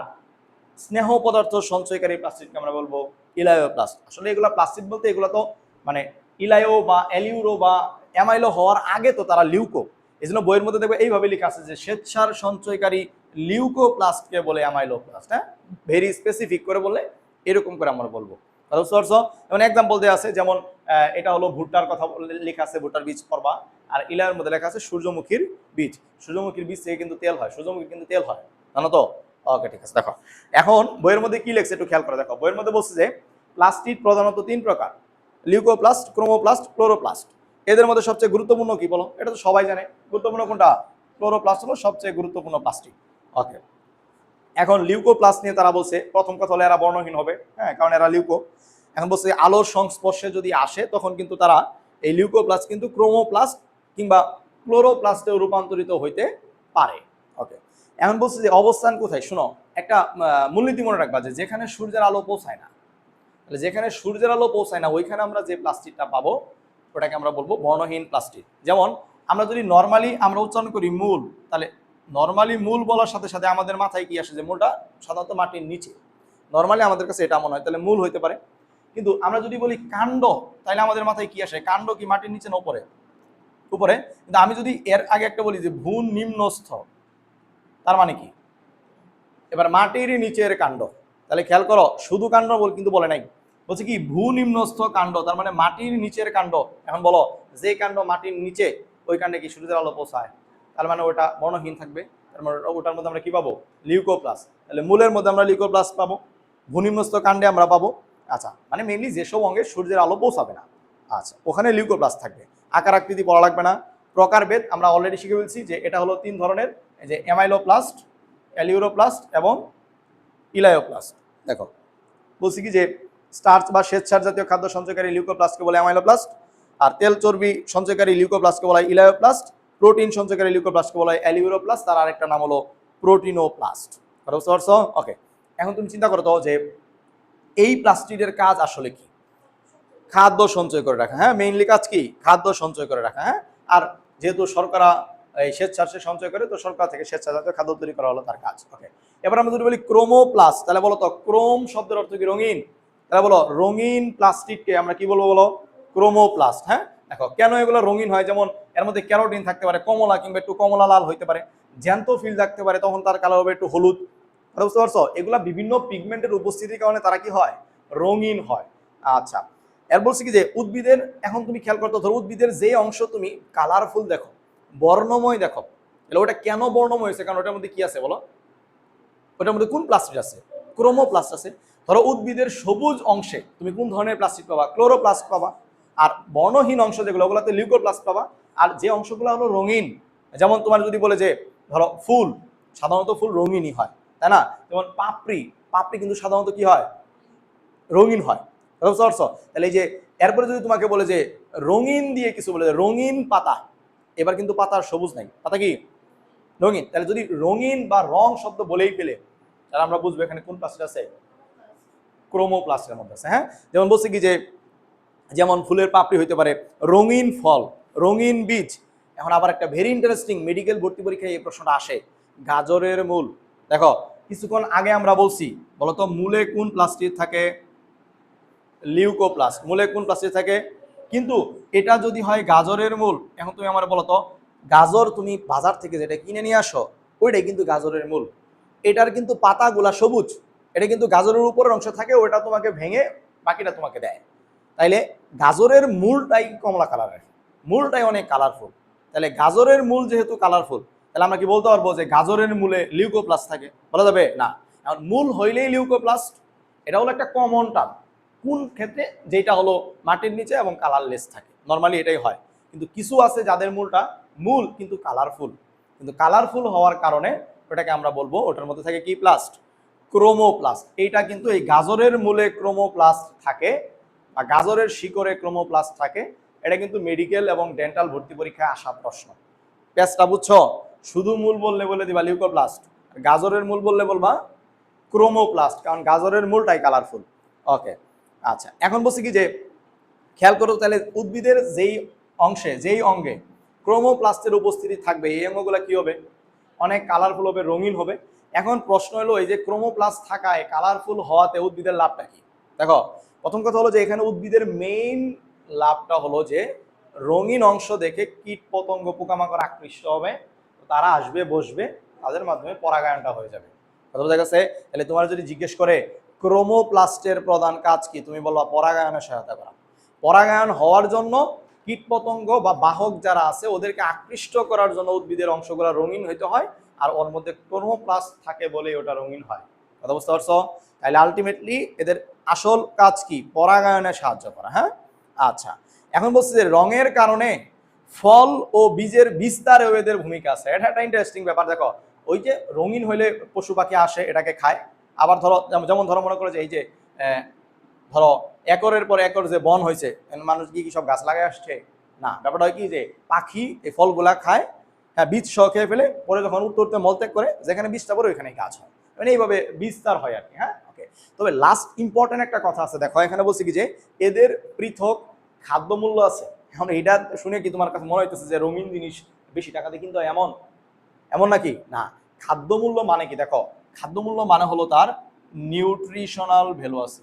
স্নেহ পদার্থ সঞ্চয়কারী প্লাস্টিডকে আমরা বলবো ইলায়োপ্লাস্ট। আসলে এগুলো প্লাস্টিড বলতে এগুলো তো মানে ইলায়ো বা অ্যালিউরো বা অ্যামাইলো হওয়ার আগে তো তারা লিউকো। এই জন্য বইয়ের মধ্যে দেখবে এইভাবে লেখা আছে যে শ্বেতসার সঞ্চয়কারী লিউকোপ্লাস্টকে বলে অ্যামাইলোপ্লাস্ট। হ্যাঁ, ভেরি স্পেসিফিক করে বললে এরকম করে আমরা বলবো। যেমন এক্সাম্পল দেওয়া আছে, যেমন এটা হলো ভুট্টার কথা লেখা আছে, ভুট্টার বীজ পড়বা, আর ইলায়োর মধ্যে লেখা আছে সূর্যমুখীর বীজ। সূর্যমুখীর বীজ থেকে কিন্তু তেল হয়, সূর্যমুখী কিন্তু তেল হয়, জানো তো? ওকে ঠিক আছে। দেখো এখন বইয়ের মধ্যে কি লেখছে একটু খেয়াল করে দেখো। বইয়ের মধ্যে বলছে যে প্লাস্টিড প্রধানত 3 প্রকার, লিউকোপ্লাস্ট, ক্রোমোপ্লাস্ট, ক্লোরোপ্লাস্ট। এদের মধ্যে সবচেয়ে গুরুত্বপূর্ণ কি বলো? এটা তো সবাই জানে, গুরুত্বপূর্ণ কোনটা? ক্লোরোপ্লাস্ট হলো সবচেয়ে গুরুত্বপূর্ণ প্লাস্টিড। ওকে, এখন লিউকোপ্লাস্ট নিয়ে তারা বলছে প্রথম কথা হলো এরা বর্ণহীন হবে, হ্যাঁ, কারণ এরা লিউকো। এখন বলছে আলোর সংস্পর্শে যদি আসে তখন কিন্তু তারা এই লিউকোপ্লাস্ট কিন্তু ক্রোমোপ্লাস্ট কিংবা ক্লোরোপ্লাস্টে রূপান্তরিত হইতে পারে। ওকে, এখন বলছে যে অবস্থান কোথায়? শোনো একটা মূলনীতি মনে রাখবা যে যেখানে সূর্যের আলো পৌঁছায় না, তাহলে যেখানে সূর্যের আলো পৌঁছায় না ওইখানে আমরা যে প্লাস্টিকটা পাবো ওটাকে আমরা বলবো বর্ণহীন প্লাস্টিক। যেমন আমরা যদি নর্মালি আমরা উচ্চারণ করি মূল, তাহলে নর্মালি মূল বলার সাথে সাথে আমাদের মাথায় কি আসে? যে মূলটা সাধারণত মাটির নিচে, নর্মালি আমাদের কাছে এটা মনে হয়, তাহলে মূল হইতে পারে। কিন্তু আমরা যদি বলি কাণ্ড, তাহলে আমাদের মাথায় কি আসে? কাণ্ড কি মাটির নিচে না উপরে? উপরে। কিন্তু আমি যদি এর আগে একটা বলি যে ভূ নিম্নস্থ, তার মানে কি? এবার মাটির নিচের কাণ্ড, তাহলে খেয়াল করো শুধু কাণ্ড কিন্তু বলে নাই, বলছে কি ভূ নিম্নস্থ কাণ্ড, তার মানে মাটির নিচের কাণ্ড। এখন বলো যে কাণ্ড মাটির নিচে ওই কাণ্ডে কি সূর্যের আলো পৌঁছায়? তার মানে ওটা বর্ণহীন থাকবে, তার মানে ওটার মধ্যে আমরা কি পাবো? লিউকোপ্লাস্ট। তাহলে মূলের মধ্যে আমরা লিউকোপ্লাস্ট পাবো, ভূ নিম্নস্থ কাণ্ডে আমরা পাবো, আচ্ছা মানে মেনলি যেসব অঙ্গে সূর্যের আলো পৌঁছাবে না, আচ্ছা ওখানে লিউকোপ্লাস্ট থাকবে। আকার আকৃতি পড়া লাগবে না, প্রকারভেদ আমরা অলরেডি শিখে ফেলছি যে এটা হলো 3 ধরনের, এই যে অ্যামাইলোপ্লাস্ট, অ্যালিউরোপ্লাস্ট এবং ইলায়োপ্লাস্ট। দেখো বলছি কি যে স্টার্চ বা শ্বেতসার জাতীয় খাদ্য সঞ্চয়কারী লিউকোপ্লাস্টকে বলে অ্যামাইলোপ্লাস্ট, আর তেল চর্বি সঞ্চয়কারী লিউকোপ্লাস্টকে বলা হয় ইলায়োপ্লাস্ট, প্রোটিন সঞ্চয়কারী লিউকোপ্লাস্টকে বলা হয় অ্যালিউরোপ্লাস্ট, তার আরেকটা নাম হলো প্রোটিনোপ্লাস্ট। বুঝতে পারছো? ওকে, এখন তুমি চিন্তা করো তো যে এই প্লাস্টিডের কাজ আসলে কি? খাদ্য সঞ্চয় করে রাখা। হ্যাঁ, মেইনলি কাজ কি? খাদ্য সঞ্চয় করে রাখা। হ্যাঁ, আর যেহেতু শর্করা এই শ্বেতসার সে সঞ্চয় করে, তো শর্করা থেকে শ্বেতসার জাতীয় খাদ্য তৈরি করা হলো তার কাজ। ওকে, এবার আমরা যদি বলি ক্রোমোপ্লাস্ট, তাহলে বলো তো ক্রোম শব্দের অর্থ কি? রঙিন। তাহলে বলো রঙিন প্লাস্টিককে আমরা কি বলবো? বলো ক্রোমোপ্লাস্ট। হ্যাঁ, দেখো কেন এগুলো রঙিন হয়? যেমন এর মধ্যে ক্যারোটিন থাকতে পারে কমলা কিংবা একটু কমলা লাল হইতে পারে, জ্যান্তোফিল থাকতে পারে তখন তার কালার হবে একটু হলুদ। বুঝতে পারছো? এগুলা বিভিন্ন পিগমেন্টের উপস্থিতির কারণে তারা কি হয়? রঙিন হয়। আচ্ছা, এর বলছি কি যে উদ্ভিদের, এখন তুমি খেয়াল করতে ধরো উদ্ভিদের যে অংশ তুমি কালারফুল দেখো, বর্ণময় দেখো, তাহলে ওটা কেন বর্ণময় হয়েছে? কারণ ওটার মধ্যে কি আছে বলো? ওটার মধ্যে কোন প্লাস্টিড আছে? ক্রোমোপ্লাস্ট আছে। ধরো উদ্ভিদের সবুজ অংশে তুমি কোন ধরনের প্লাস্টিড পাবা? ক্লোরোপ্লাস্ট পাবা। আর বর্ণহীন অংশ যেগুলো, ওগুলোতে লিউকোপ্লাস্ট পাবা। আর যে অংশগুলো হলো রঙিন, যেমন তোমার যদি বলে যে ধরো ফুল, সাধারণত ফুল রঙিনই হয়, তাই না? যেমন পাপড়ি, পাপড়ি কিন্তু সাধারণত কি হয়? রঙিন হয়। বুঝতে পারছো? তাহলে এই যে এরপরে যদি তোমাকে বলে যে রঙিন দিয়ে কিছু বলে, রঙিন পাতা, এবার কিন্তু পাতার সবুজ নাই, পাতা কি রঙিন। তাহলে যদি রঙিন বা রং শব্দ বলেই পেলে, তাহলে আমরা বুঝবো এখানে কোন প্লাস্টিড আছে? ক্রোমোপ্লাস্টের মধ্যে আছে। হ্যাঁ, যেমন বলছি কি যে যেমন ফুলের পাপড়ি হইতে পারে, রঙিন ফল, রঙিন বীজ। এখন আবার একটা ভেরি ইন্টারেস্টিং, মেডিকেল ভর্তি পরীক্ষায় এই প্রশ্নটা আসে, গাজরের মূল। দেখো কিছুক্ষণ আগে আমরা বলছি, বলতো মূলে কোন প্লাস্টিড থাকে? লিউকোপ্লাস্ট। মূলে কোন প্লাস্টিড থাকে? কিন্তু এটা যদি হয় গাজরের মূল, এখন তুমি আমার বলো তো, গাজর তুমি বাজার থেকে যেটা কিনে নিয়ে আসো, ওইটাই কিন্তু গাজরের মূল। এটার কিন্তু পাতাগুলা সবুজ, এটা কিন্তু গাজরের উপরের অংশ থাকে, ওটা তোমাকে ভেঙে বাকিটা তোমাকে দেয়। তাইলে গাজরের মূলটাই কমলা কালারের, মূলটাই অনেক কালারফুল। তাহলে গাজরের মূল যেহেতু কালারফুল, তাহলে আমরা কি বলতে পারবো যে গাজরের মূলে লিউকোপ্লাস্ট থাকে? বলা যাবে না। এখন মূল হইলেই লিউকোপ্লাস্ট, এটা হলো একটা কমন টার্ম। কোন ক্ষেত্রে? যেটা হলো মাটির নিচে এবং কালারলেস থাকে, নর্মালি এটাই হয়। কিন্তু কিছু আছে যাদের মূলটা মূল কিন্তু কালারফুল, কিন্তু কালারফুল হওয়ার কারণে ওটাকে আমরা বলবো ওটার মধ্যে থাকে কি প্লাস্ট? ক্রোমোপ্লাস্ট। এইটা কিন্তু এই গাজরের মূলে ক্রোমোপ্লাস্ট থাকে বা গাজরের শিকড়ে ক্রোমোপ্লাস্ট থাকে। এটা কিন্তু মেডিকেল এবং ডেন্টাল ভর্তি পরীক্ষায় আসা প্রশ্ন। প্যাচটা বুঝছো? শুধু মূল বললে বলে দিবা লিউকোপ্লাস্ট, গাজরের মূল বললে বলবা ক্রোমোপ্লাস্ট, কারণ গাজরের মূলটাই কালারফুল। ওকে, আচ্ছা, এখন বলছি কি যে খেয়াল করো, তাহলে উদ্ভিদের যেই অংশে, যেই অঙ্গে ক্রোমোপ্লাস্টের উপস্থিতি থাকবে, এই অঙ্গগুলো কি হবে? অনেক কালারফুল হবে, রঙিন হবে। এখন প্রশ্ন হলো, এই যে ক্রোমোপ্লাস্ট থাকায় কালারফুল হওয়াতে উদ্ভিদের লাভটা কি? দেখো, প্রথম কথা হলো যে এখানে উদ্ভিদের মেইন লাভটা হলো যে রঙিন অংশ দেখে কীট পতঙ্গ পোকামাকড় আকৃষ্ট হবে, তারা আসবে, বসবে, তাদের মাধ্যমে পরাগায়নটা হয়ে যাবে। কথা বোঝা গেছে? তাহলে তোমার যদি জিজ্ঞেস করে ক্রোমোপ্লাস্টের প্রধান কাজ কি, তুমি বলবা পরাগায়নে সহায়তা করা। পরাগায়ন হওয়ার জন্য কীটপতঙ্গ বা বাহক যারা আছে ওদেরকে আকৃষ্ট করার জন্য উদ্ভিদের অংশগুলো রঙিন হইতে হয়, আর ওর মধ্যে ক্রোমোপ্লাস্ট থাকে বলে ওটা রঙিন হয়। কথা বুঝতে পারছো? তাহলে আলটিমেটলি এদের আসল কাজ কি? পরাগায়নে সাহায্য করা। হ্যাঁ, আচ্ছা, এখন বলছি যে রঙের কারণে ফল ও বীজের বিস্তারেও এদের ভূমিকা আছে। এটা একটা ইন্টারেস্টিং ব্যাপার। দেখো, ওই যে রঙিন হইলে পশু পাখি আসে, এটাকে খায়। আবার ধরো, যেমন ধরো মনে করো যে এই যে ধরো একরের পর একর যে বন হয়েছে, মানুষ কি সব গাছ লাগাই আসছে? না, ব্যাপারটা হয় কি যে পাখি এই ফলগুলা খায়, হ্যাঁ, বীজ সহ খেয়ে ফেলে, পরে যখন উঠতে উঠতে মলত্যাগ করে, যেখানে বীজটা পড়ে ওইখানে গাছ হয়। মানে এইভাবে বিস্তার হয় আর কি। হ্যাঁ, ওকে। তবে লাস্ট ইম্পর্টেন্ট একটা কথা আছে, দেখো এখানে বলছি কি যে এদের পৃথক খাদ্য মূল্য আছে। এখন এটা শুনে কি তোমার কাছে মনে হইতেছে যে রঙিন জিনিস বেশি টাকা দিয়ে কিনতে হয়, এমন এমন নাকি? না, খাদ্য মূল্য মানে কি? দেখো, খাদ্য মূল্য মানে হলো তার নিউট্রিশনাল ভ্যালু আছে।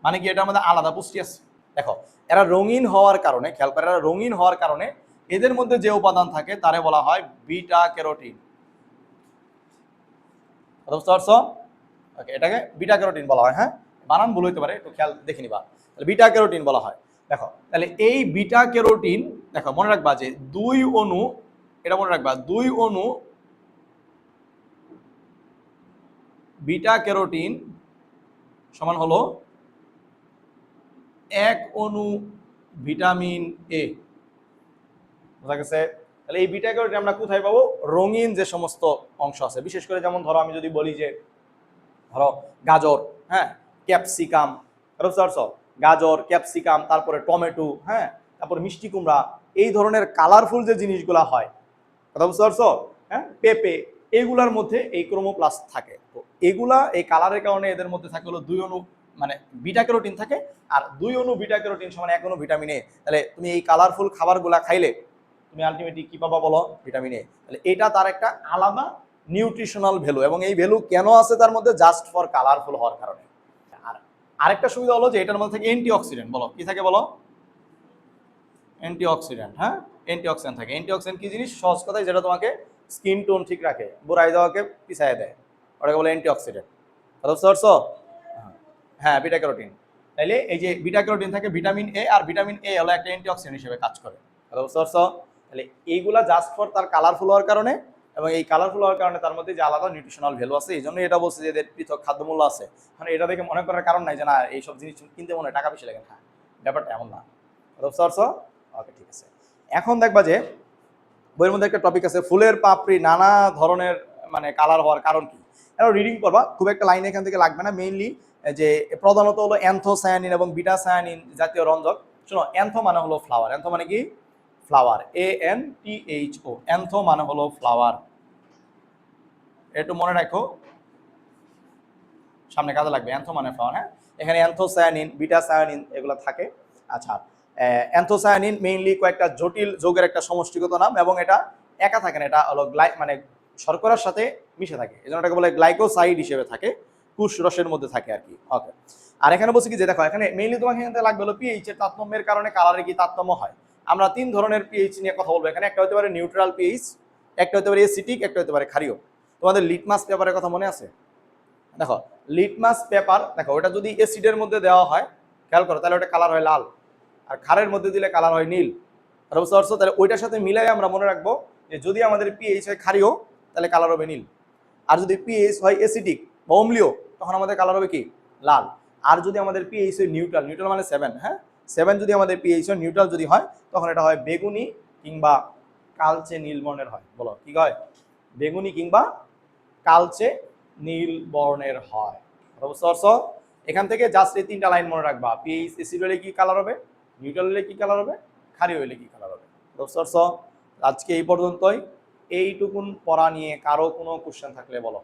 মানে কি? এটার মধ্যে আলাদা পুষ্টি আছে। দেখো, এরা রঙিন হওয়ার কারণে, খেয়াল করে, এরা রঙিন হওয়ার কারণে এদের মধ্যে যে উপাদান থাকে তারে বলা হয় বিটা ক্যারোটিন। বুঝতে পারছো? ওকে, এটাকে বিটা ক্যারোটিন বলা হয়। হ্যাঁ, বানান ভুল হইতে পারে, একটু খেয়াল দেখে নিবা। তাহলে বিটা ক্যারোটিন বলা হয়। দেখো, তাহলে এই বিটা ক্যারোটিন, দেখো মনে রাখবা যে দুই অণু, এটা মনে রাখবা, দুই অণু বিটা ক্যারোটিন সমান হলো এক অণু ভিটামিন এ। বোঝা গেছে? তাহলে এই বিটা ক্যারোটিন আমরা কোথায় পাবো? রঙিন যে সমস্ত অংশ আছে, বিশেষ করে যেমন ধরো আমি যদি বলি যে ধরো গাজর, হ্যাঁ, ক্যাপসিকাম, বুঝতে পারছো? গাজর, ক্যাপসিকাম, তারপরে টমেটো, হ্যাঁ, তারপর মিষ্টি কুমড়া, এই ধরনের কালারফুল যে জিনিসগুলা হয়, কথা বুঝতে পারছো? হ্যাঁ, পেঁপে, এগুলার মধ্যে এই ক্রোমোপ্লাস্ট থাকে। তো এগুলা এই কালারের কারণে এদের মধ্যে থাকে হলো দুই অণু, মানে বিটা ক্যারোটিন থাকে। আর দুই অণু বিটা ক্যারোটিন সমান এক অণু ভিটামিন এ। তাহলে তুমি এই কালারফুল খাবারগুলা খাইলে তুমি আলটিমেটলি কি পাবা বলো? Vitamin A. তাহলে এটা তার একটা আলাদা নিউট্রিশনাল ভ্যালু, এবং এই ভ্যালু কেন আছে তার মধ্যে? জাস্ট ফর কালারফুল হওয়ার কারণে। আর আরেকটা সুবিধা হলো যে এটার মধ্যে থাকে অ্যান্টিঅক্সিডেন্ট। বলো কি থাকে? বলো অ্যান্টিঅক্সিডেন্ট। হ্যাঁ, অ্যান্টিঅক্সিডেন্ট থাকে। অ্যান্টিঅক্সিডেন্ট কি জিনিস? সহজ কথায় যেটা তোমাকে স্কিন টোন ঠিক রাখে, বুড়াই যাওয়াকে পিছায় দেয়। ওটাকে বলে অ্যান্টিঅক্সিডেন্ট। কথা বুঝতে পারছো? হ্যাঁ, বিটা ক্যারোটিন। তাইলে এই যে বিটা ক্যারোটিন থাকে ভিটামিন এ, আর ভিটামিন এ হলো একটা অ্যান্টিঅক্সিডেন্ট হিসেবে কাজ করে। কথা বুঝতে পারছো? তাহলে এইগুলা জাস্ট ফর তার কালারফুল হওয়ার কারণে, এবং এই কালারফুল হওয়ার কারণে তার মধ্যে যে আলাদা নিউট্রিশনাল ভ্যালু আছে, এই জন্য এটা বলছে যে এদের পৃথক খাদ্যমূল্য আছে। মানে এটা দেখে মনে করার কারণ নাই যে না এইসব জিনিস কিনতে মনে হয় টাকা বেশি লাগে না, ব্যাপারটা এমন না। কথা বুঝতে পারছো? ওকে, ঠিক আছে। এখন দেখবা যে বইয়ের মধ্যে একটা টপিক আছে ফুলের পাপড়ি নানা ধরনের মানে কালার হওয়ার কারণ কি। এটা রিডিং করবা, খুব একটা লাইন এখান থেকে লাগবে না। মেইনলি যে প্রধানত হলো অ্যান্থোসায়ানিন এবং বিটাসায়ানিন জাতীয় রঞ্জক। শোনো, অ্যান্থো মানে হলো ফ্লাওয়ার। অ্যান্থো মানে কি? ফ্লাওয়ার। ANTHO, অ্যান্থো মানে হলো ফ্লাওয়ার। একটু মনে রাখো, সামনে কাজে লাগবে। অ্যান্থো মানে ফ্লাওয়ার। হ্যাঁ, এখানে অ্যান্থোসায়ানিন, বিটাসায়ানিন এগুলো থাকে। আচ্ছা, অ্যান্থোসায়ানিন মেইনলি কয়েকটা জটিল যৌগের একটা সমষ্টিগত নাম, এবং এটা একা থাকে না, এটা হলো মানে শর্করার সাথে মিশে থাকে, এই জন্য এটাকে বলে গ্লাইকোসাইড হিসেবে থাকে, কুশ রসের মধ্যে থাকে আর কি। ওকে, আর এখানে বলছি কি যে দেখো, এখানে মেইনলি তোমাকে এখানে লাগবে হলো পিএইচ এর তারতম্যের কারণে কালারে কি তারতম্য হয়। আমরা তিন ধরনের পিএইচ নিয়ে কথা বলবো এখানে। একটা হতে পারে নিউট্রাল পিএইচ, একটা হতে পারে অ্যাসিডিক, একটা হতে পারে ক্ষারীয়। তোমাদের লিটমাস পেপারের কথা মনে আছে? দেখো, লিটমাস পেপার দেখো, ওটা যদি অ্যাসিডের মধ্যে দেওয়া হয়, খেয়াল করো, তাহলে ওটা কালার হয় লাল, আর ক্ষারের মধ্যে দিলে কালার হয় নীল। আর বুঝতে পারছো? তাহলে ওইটার সাথে মিলাই আমরা মনে রাখবো যে যদি আমাদের পিএইচ হয় ক্ষারীয়, তাহলে কালার হবে নীল। আর যদি পিএইচ হয় অ্যাসিডিক বা অম্লীয়, তখন আমাদের কালার হবে কি? লাল। আর যদি আমাদের পিএইচ হয় নিউট্রাল, নিউট্রাল মানে 7, হ্যাঁ 7 যদি আমাদের পিএইচ হয়, নিউট্রাল যদি হয়, তখন এটা হয় বেগুনি কিংবা কালচে নীল বর্ণের হয়। বলো কি হয়? বেগুনি কিংবা কালচে নীল বর্ণের হয়। বুঝতে পারছো? এখান থেকে জাস্ট এই তিনটা লাইন মনে রাখবা। পিএইচ অ্যাসিড হলে কি কালার হবে, নিউট্রাল হলে কি কালার হবে, ক্ষারীয় হলে কি কালার হবে। বুঝতে পারছো? আজকে এই পর্যন্তই। এইটুকুন পড়া নিয়ে কারো কোনো কোশ্চেন থাকলে বলো।